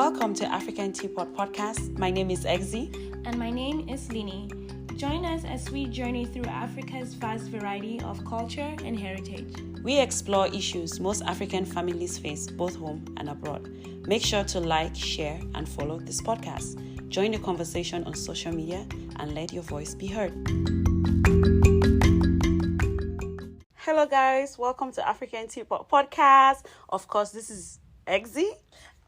Welcome to African Teapot Podcast. My name is Exy. And my name is Linie. Join us as we journey through Africa's vast variety of culture and heritage. We explore issues most African families face, both home and abroad. Make sure to like, share, and follow this podcast. Join the conversation on social media and let your voice be heard. Hello guys, welcome to African Teapot Podcast. Of course, this is Exy.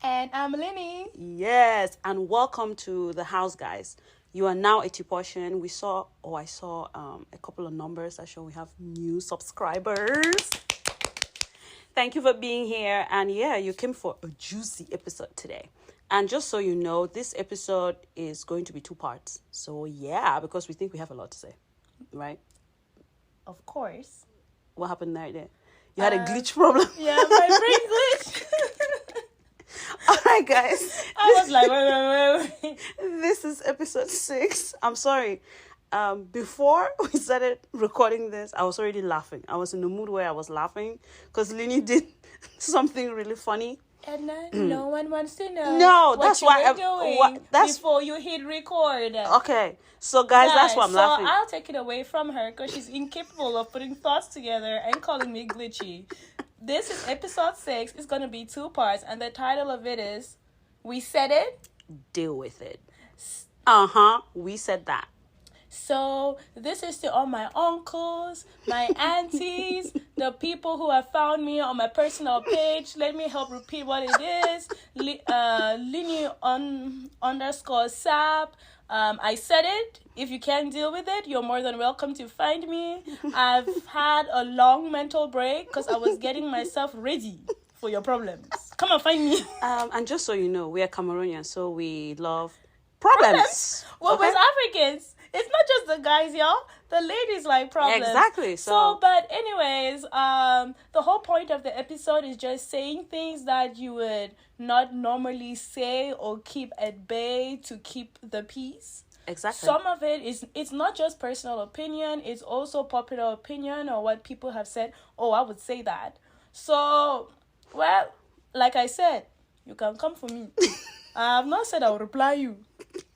And I'm Linie. Yes, and welcome to the house, guys. You are now a Teapottian. I saw a couple of numbers that show we have new subscribers. Thank you for being here. And yeah, you came for a juicy episode today. And just so you know, this episode is going to be 2 parts. So yeah, because we think we have a lot to say, right? Of course. What happened there? You had a glitch problem? Yeah, my brain glitched. All right, guys. I was like, wait. This is episode 6. I'm sorry. Before we started recording this, I was already laughing. I was in the mood where I was laughing because Linie did something really funny. Edna, no one wants to know. No, what that's you why were doing before you hit record. Okay, so guys, that's why I'm laughing. So I'll take it away from her because she's incapable of putting thoughts together and calling me glitchy. This is episode 6. It's going to be 2 parts. And the title of it is, We Said It. Deal with it. We said that. So this is to all my uncles, my aunties, the people who have found me on my personal page. Let me help repeat what it is. Linie _sap. I said it. If you can't deal with it, you're more than welcome to find me. I've had a long mental break because I was getting myself ready for your problems. Come on, find me. And just so you know, we are Cameroonians, so we love problems. Well, okay? We're Africans. It's not just the guys, y'all. The ladies like problems. Exactly. But anyways, the whole point of the episode is just saying things that you would not normally say or keep at bay to keep the peace. Exactly. Some of it's not just personal opinion. It's also popular opinion or what people have said. Oh, I would say that. So, well, like I said, you can come for me. I have not said I will reply you.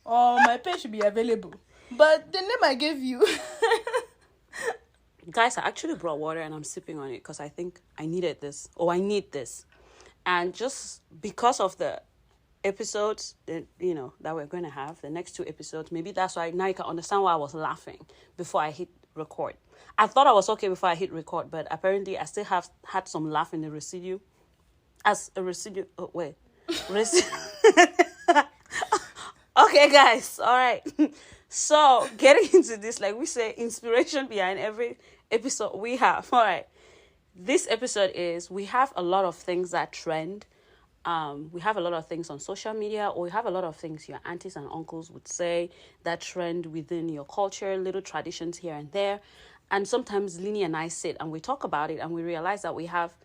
Or my page should be available. But the name I gave you. Guys, I actually brought water and I'm sipping on it because I think I needed this. Or I need this. And just because of the episodes that we're going to have, the next 2 episodes, maybe that's why now you can understand why I was laughing before I hit record. I thought I was okay before I hit record, but apparently I still have had some laugh in the residue. As a residue. Oh, wait. Okay, guys. All right. So, getting into this, like we say, inspiration behind every episode we have. All right. This episode is, we have a lot of things that trend. We have a lot of things on social media, or we have a lot of things your aunties and uncles would say that trend within your culture, little traditions here and there. And sometimes Linie and I sit and we talk about it and we realize that we have,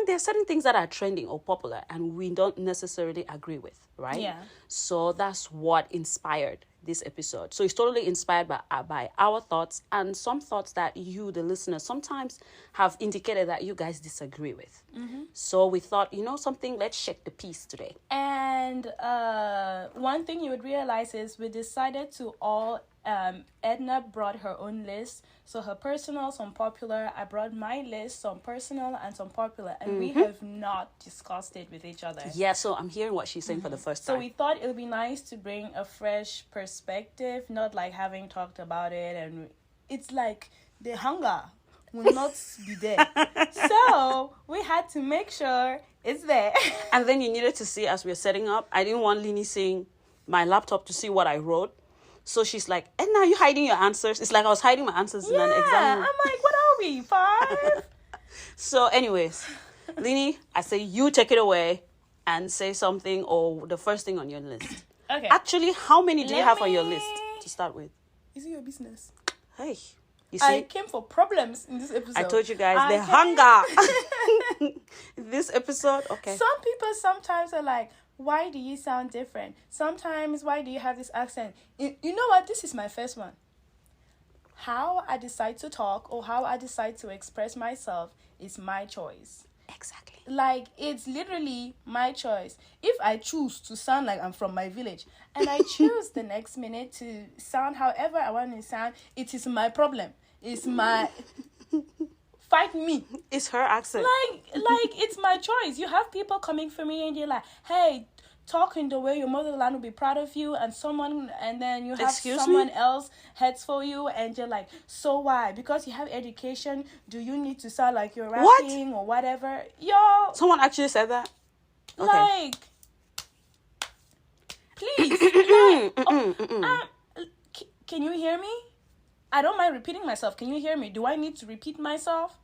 there are certain things that are trending or popular and we don't necessarily agree with, right? Yeah. So that's what inspired this episode. So it's totally inspired by our thoughts and some thoughts that you, the listeners, sometimes have indicated that you guys disagree with. Mm-hmm. So we thought, something, let's shake the peace today. And one thing you would realize is we decided to all, Edna brought her own list. So her personal, some popular. I brought my list, some personal and some popular. And we have not discussed it with each other. Yeah, so I'm hearing what she's saying for the first time. So we thought it would be nice to bring a fresh perspective, not like having talked about it. And it's like the hunger will not be there. So we had to make sure it's there. And then you needed to see as we were setting up. I didn't want Linie seeing my laptop to see what I wrote. So she's like, and now you're hiding your answers. It's like I was hiding my answers in an exam. I'm like, what are we, 5? So anyways, Linie, I say you take it away and say something or the first thing on your list. Okay. Actually, how many do you have on your list to start with? Is it your business? Hey, you see? I came for problems in this episode. I told you guys, the hunger. This episode, okay. Some people sometimes are like, why do you sound different? Sometimes, why do you have this accent? You know what? This is my first one. How I decide to talk or how I decide to express myself is my choice. Exactly. Like, it's literally my choice. If I choose to sound like I'm from my village and I choose the next minute to sound however I want to sound, it is my problem. It's my... Fight me. It's her accent. Like it's my choice. You have people coming for me and they're like, hey, talk in the way your motherland will be proud of you, and then you have someone else heads for you and you're like, so why? Because you have education, do you need to sound like you're rapping or whatever? Yo, someone actually said that? Okay. Like, please. Can you hear me? I don't mind repeating myself. Can you hear me? Do I need to repeat myself?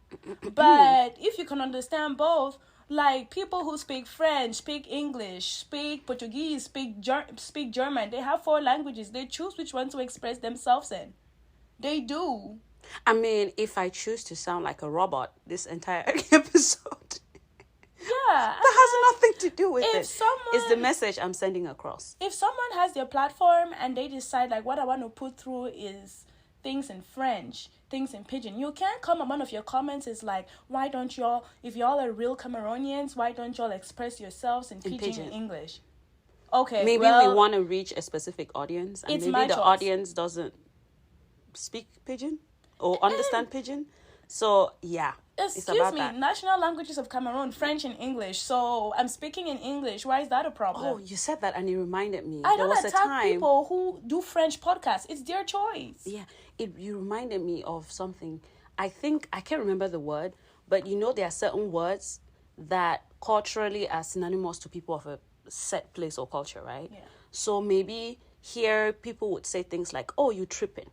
But if you can understand both, like, people who speak French, speak English, speak Portuguese, speak German, they have 4 languages. They choose which one to express themselves in. They do. I mean, if I choose to sound like a robot this entire episode, that has nothing to do with it. It's the message I'm sending across. If someone has their platform and they decide, like, what I want to put through is things in French, things in Pidgin, you can't come and one of your comments is like, why don't y'all, if y'all are real Cameroonians, why don't y'all express yourselves in Pidgin English? Okay, maybe we want to reach a specific audience, and maybe the audience doesn't speak Pidgin or understand Pidgin. So, yeah. Excuse me, national languages of Cameroon, French and English. So I'm speaking in English. Why is that a problem? Oh, you said that and it reminded me. I don't attack people who do French podcasts. It's their choice. Yeah, you reminded me of something. I can't remember the word, but you know there are certain words that culturally are synonymous to people of a set place or culture, right? Yeah. So maybe here people would say things like, oh, you tripping,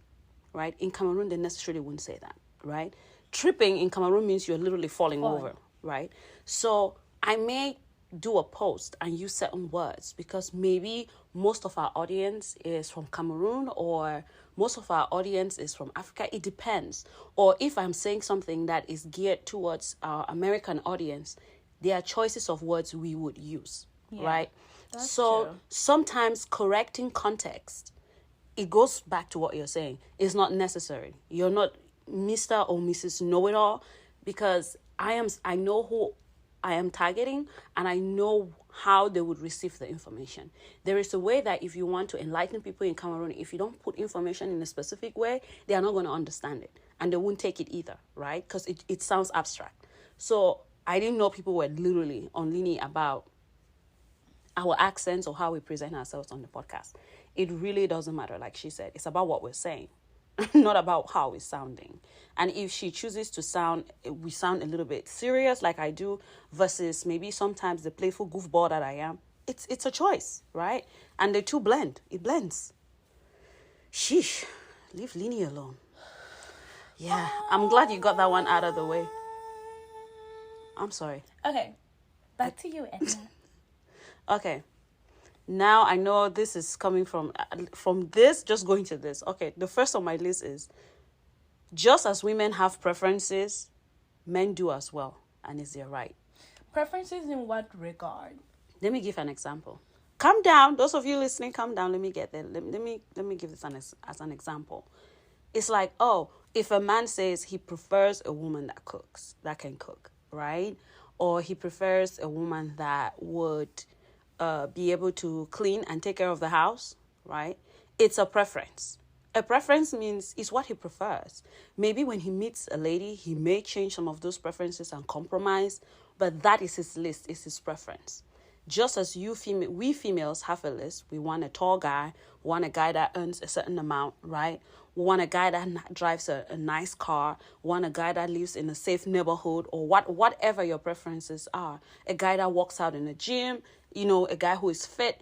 right? In Cameroon, they necessarily wouldn't say that, right? Tripping in Cameroon means you're literally falling over, right? So I may do a post and use certain words because maybe most of our audience is from Cameroon or most of our audience is from Africa. It depends. Or if I'm saying something that is geared towards our American audience, there are choices of words we would use, right? That's so true. Sometimes correcting context, it goes back to what you're saying. It's not necessary. You're not Mr. or Mrs. Know-it-all, because I know who I am targeting and I know how they would receive the information. There is a way that if you want to enlighten people in Cameroon, if you don't put information in a specific way, they are not going to understand it and they won't take it either, right? Because it sounds abstract. So I didn't know people were literally on Linie about our accents or how we present ourselves on the podcast. It really doesn't matter, like she said. It's about what we're saying. Not about how we're sounding. And if she chooses to we sound a little bit serious like I do versus maybe sometimes the playful goofball that I am, it's a choice, right? And the two blend. It blends. Sheesh. Leave Linie alone. Yeah. I'm glad you got that one out of the way. I'm sorry. Okay. Back to you, Edna. Okay. Now I know this is coming from this, just going to this. Okay, the first on my list is, just as women have preferences, men do as well, and it's their right. Preferences in what regard? Let me give an example. Calm down, those of you listening. Calm down. Let me get there. Let me give this as an example. It's like, oh, if a man says he prefers a woman that can cook, right? Or he prefers a woman that would be able to clean and take care of the house, right? It's a preference. A preference means it's what he prefers. Maybe when he meets a lady, he may change some of those preferences and compromise, but that is his list, is his preference. Just as we females have a list. We want a tall guy, we want a guy that earns a certain amount, right? We want a guy that drives a nice car, we want a guy that lives in a safe neighborhood, or whatever your preferences are. A guy that works out in a gym, a guy who is fit.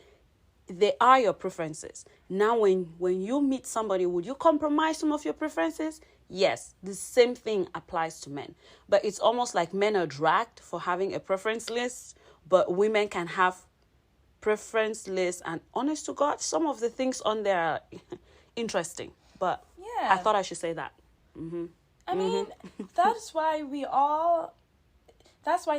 They are your preferences. Now, when you meet somebody, would you compromise some of your preferences? Yes, the same thing applies to men. But it's almost like men are dragged for having a preference list, but women can have preference lists. And honest to God, some of the things on there are interesting. But yeah, I thought I should say that. Mm-hmm. I mean, that's why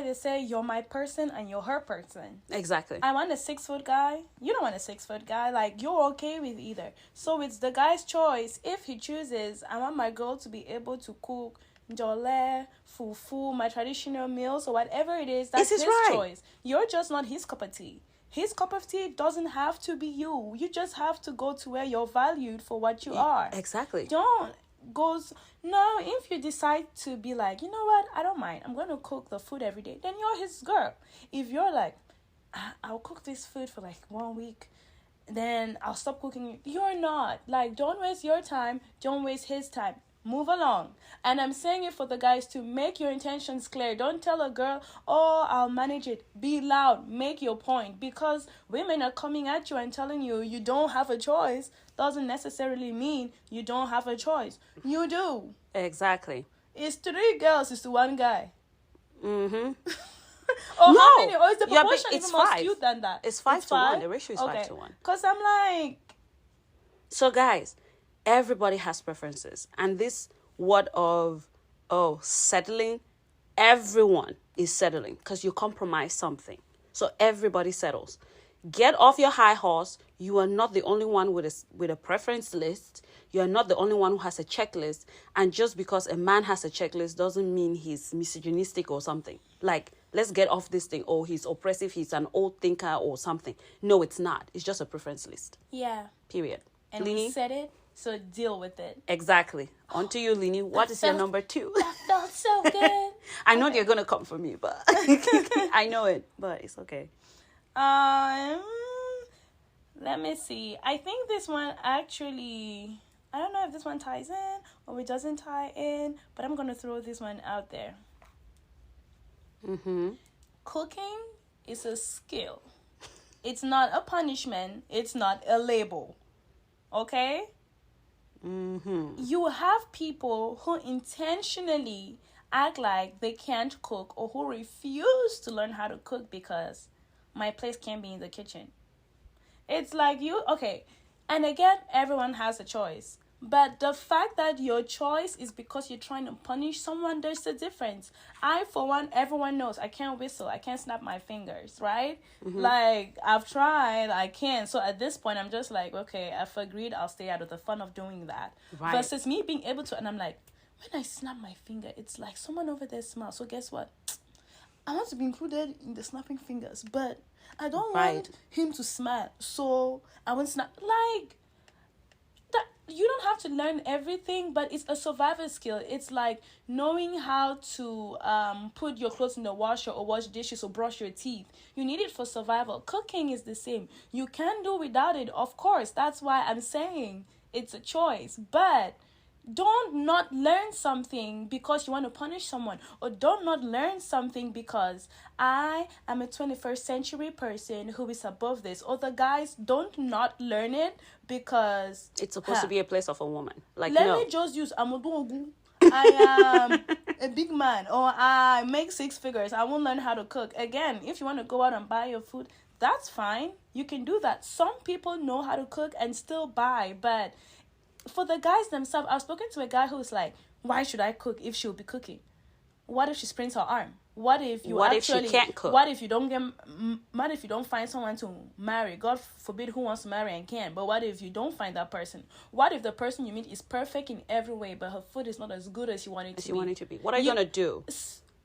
they say you're my person and you're her person. Exactly. I want a 6-foot guy. You don't want a 6-foot guy. Like, you're okay with either. So it's the guy's choice. If he chooses, I want my girl to be able to cook jolly, fufu, my traditional meals, or whatever it is, that's his right. choice. You're just not his cup of tea. His cup of tea doesn't have to be you. You just have to go to where you're valued for what you are. Exactly. Don't go. No, if you decide to be like, you know what, I don't mind, I'm going to cook the food every day, then you're his girl. If you're like, I'll cook this food for like 1 week, then I'll stop cooking. You're not. Like, don't waste your time. Don't waste his time. Move along. And I'm saying it for the guys to make your intentions clear. Don't tell a girl, oh, I'll manage it. Be loud. Make your point. Because women are coming at you and telling you you don't have a choice doesn't necessarily mean you don't have a choice. You do. Exactly. It's 3 girls, it's to 1 guy. Mm-hmm. Or No. how many? Or is the Yeah, but proportion it's even more 5. skewed than that? It's 5 to 1. The ratio is 5 to 1. Because I'm like... So, guys, everybody has preferences. And this word of, settling, everyone is settling because you compromise something. So, everybody settles. Get off your high horse. You are not the only one with a preference list. You are not the only one who has a checklist. And just because a man has a checklist doesn't mean he's misogynistic or something. Like, let's get off this thing. Oh, he's oppressive. He's an old thinker or something. No, it's not. It's just a preference list. Yeah. Period. And Linie? we said it, so deal with it. Exactly. On to you, Linie. What is your number 2? That felt so good. I know you're going to come for me, but I know it, but it's okay. Let me see. I think this one actually... I don't know if this one ties in or it doesn't tie in, but I'm going to throw this one out there. Mm-hmm. Cooking is a skill. It's not a punishment. It's not a label. Okay? Mm-hmm. You have people who intentionally act like they can't cook or who refuse to learn how to cook because my place can't be in the kitchen. It's like okay. And again, everyone has a choice. But the fact that your choice is because you're trying to punish someone, there's a difference. I, for one, everyone knows I can't whistle. I can't snap my fingers, right? Mm-hmm. Like, I've tried. I can't. So at this point, I'm just like, okay, I've agreed. I'll stay out of the fun of doing that. Right. Versus me being able to, and I'm like, when I snap my finger, it's like someone over there smiles. So guess what? I want to be included in the snapping fingers, but I don't want him to smile. So I won't snap. Like, that, you don't have to learn everything, but it's a survival skill. It's like knowing how to put your clothes in the washer or wash dishes or brush your teeth. You need it for survival. Cooking is the same. You can do without it, of course. That's why I'm saying it's a choice. But don't not learn something because you want to punish someone, or don't not learn something because I am a 21st century person who is above this. Or the guys, don't not learn it because it's supposed to be a place of a woman. Like, let me just use Amodogu. I am a big man, or I make 6 figures. I won't learn how to cook. Again, if you want to go out and buy your food, that's fine. You can do that. Some people know how to cook and still buy, but for the guys themselves, I've spoken to a guy who's like, why should I cook if she'll be cooking? What if she sprains her arm? What if if she can't cook? What if you don't find someone to marry? God forbid who wants to marry and can't. But what if you don't find that person? What if the person you meet is perfect in every way, but her food is not as good as you want it to be? What are you gonna do?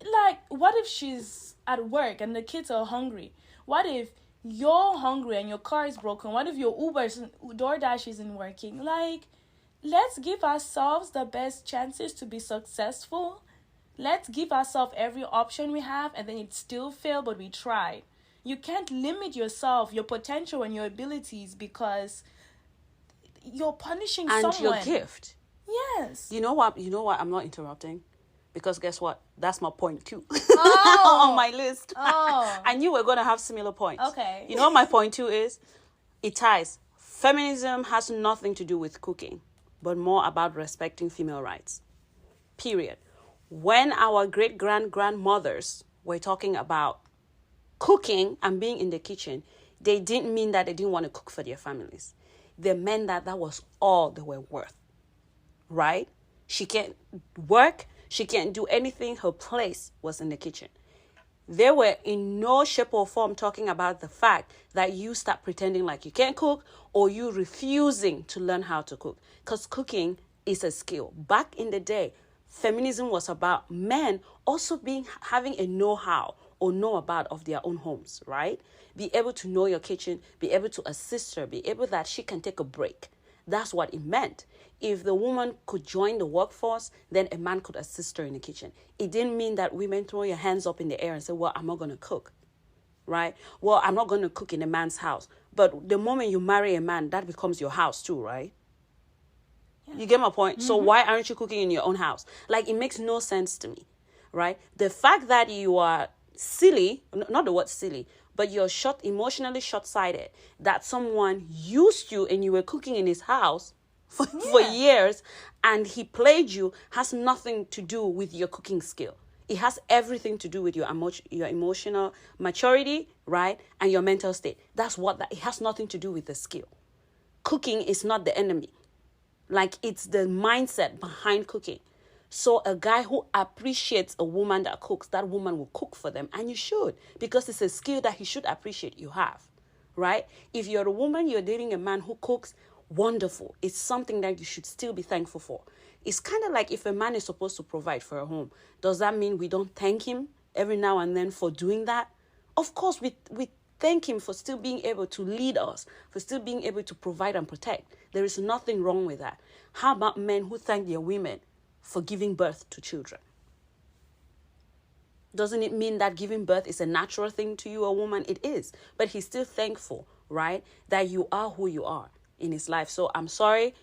Like, what if she's at work and the kids are hungry? What if you're hungry and your car is broken? What if your DoorDash isn't working? Like, let's give ourselves the best chances to be successful. Let's give ourselves every option we have, and then it still failed, but we tried. You can't limit yourself, your potential, and your abilities because you're punishing someone. And your gift. Yes. You know what? I'm not interrupting. Because guess what? That's my point 2 on my list. I knew we were going to have similar points. Okay. You know what my point 2 is? It ties. Feminism has nothing to do with cooking, but more about respecting female rights. Period. When our great-grandmothers were talking about cooking and being in the kitchen, they didn't mean that they didn't want to cook for their families. They meant that was all they were worth. Right? She can't work. She can't do anything. Her place was in the kitchen. They were in no shape or form talking about the fact that you start pretending like you can't cook or you refusing to learn how to cook. Because cooking is a skill. Back in the day, feminism was about men also having a know-how or know about of their own homes, right? Be able to know your kitchen, be able to assist her, be able that she can take a break. That's what it meant. If the woman could join the workforce, then a man could assist her in the kitchen. It didn't mean that women throw your hands up in the air and say, well, I'm not going to cook, right? Well, I'm not going to cook in a man's house. But the moment you marry a man, that becomes your house too, right? Yeah. You get my point? So why aren't you cooking in your own house? Like, it makes no sense to me, right? The fact that you are silly, not the word silly, but you're emotionally short-sighted, that someone used you and you were cooking in his house for years and he played you, has nothing to do with your cooking skill. It has everything to do with your emotional maturity, right? And your mental state. It has nothing to do with the skill. Cooking is not the enemy. Like, it's the mindset behind cooking. So a guy who appreciates a woman that cooks, that woman will cook for them. And you should, because it's a skill that he should appreciate you have, right? If you're a woman, you're dating a man who cooks, wonderful. It's something that you should still be thankful for. It's kind of like if a man is supposed to provide for a home, does that mean we don't thank him every now and then for doing that? Of course, we thank him for still being able to lead us, for still being able to provide and protect. There is nothing wrong with that. How about men who thank their women for giving birth to children? Doesn't it mean that giving birth is a natural thing to you, a woman? It is. But he's still thankful, right, that you are who you are in his life. So I'm sorry,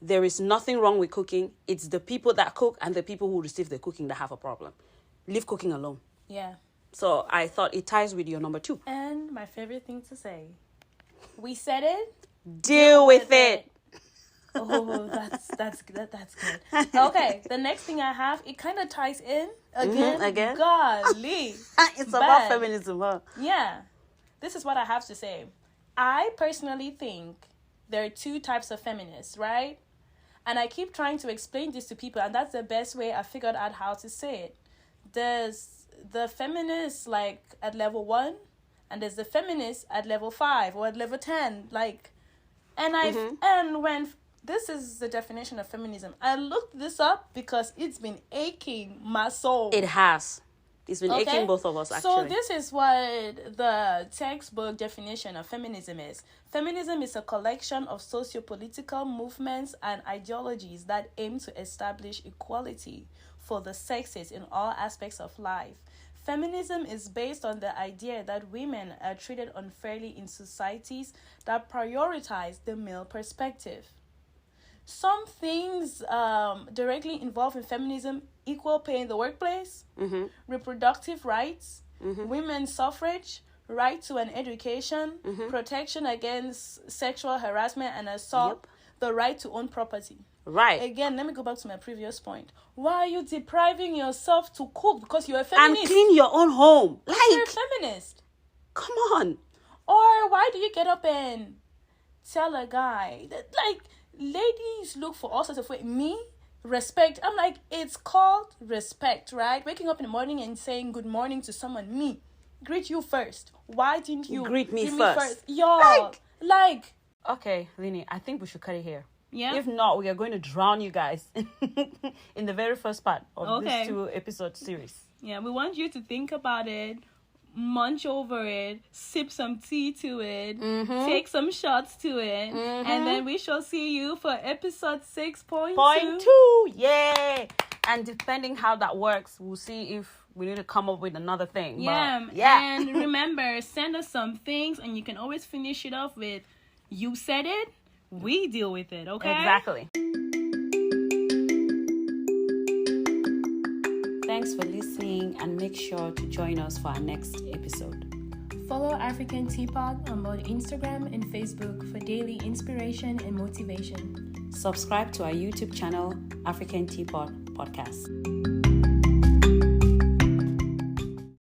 there is nothing wrong with cooking. It's the people that cook and the people who receive the cooking that have a problem. Leave cooking alone. Yeah. So I thought it ties with your number 2. And my favorite thing to say. We said it. Deal with it. Oh, that's good. Okay, the next thing I have, it kind of ties in again. Golly. It's about feminism, huh? Yeah. This is what I have to say. I personally think there are 2 types of feminists, right? And I keep trying to explain this to people, and that's the best way I figured out how to say it. There's the feminists like at level 1, and there's the feminists at level 5 or at level 10. This is the definition of feminism. I looked this up because it's been aching my soul. It has. It's been aching both of us, actually. So this is what the textbook definition of feminism is. Feminism is a collection of socio-political movements and ideologies that aim to establish equality for the sexes in all aspects of life. Feminism is based on the idea that women are treated unfairly in societies that prioritize the male perspective. Some things directly involved in feminism: equal pay in the workplace, reproductive rights, women's suffrage, right to an education, protection against sexual harassment and assault, the right to own property. Right. Again, let me go back to my previous point. Why are you depriving yourself to cook because you're a feminist? And clean your own home. You're a feminist. Come on. Or why do you get up and tell a guy that, ladies look for all sorts of ways. Me, respect. I'm like, it's called respect, right? Waking up in the morning and saying good morning to someone. Me, greet you first. Why didn't you greet me first? Y'all, Okay, Linie, I think we should cut it here. Yeah. If not, we are going to drown you guys in the very first part of this 2-episode series. Yeah, we want you to think about it, munch over it, sip some tea to it, take some shots to it, and then we shall see you for episode 6.2. Yay! And depending how that works, we'll see if we need to come up with another thing. Yeah. And remember, send us some things, and you can always finish it off with, you said it, we deal with it, okay? Exactly. Thanks for listening, and make sure to join us for our next episode. Follow African Teapot on both Instagram and Facebook for daily inspiration and motivation. Subscribe to our YouTube channel, African Teapot Podcast.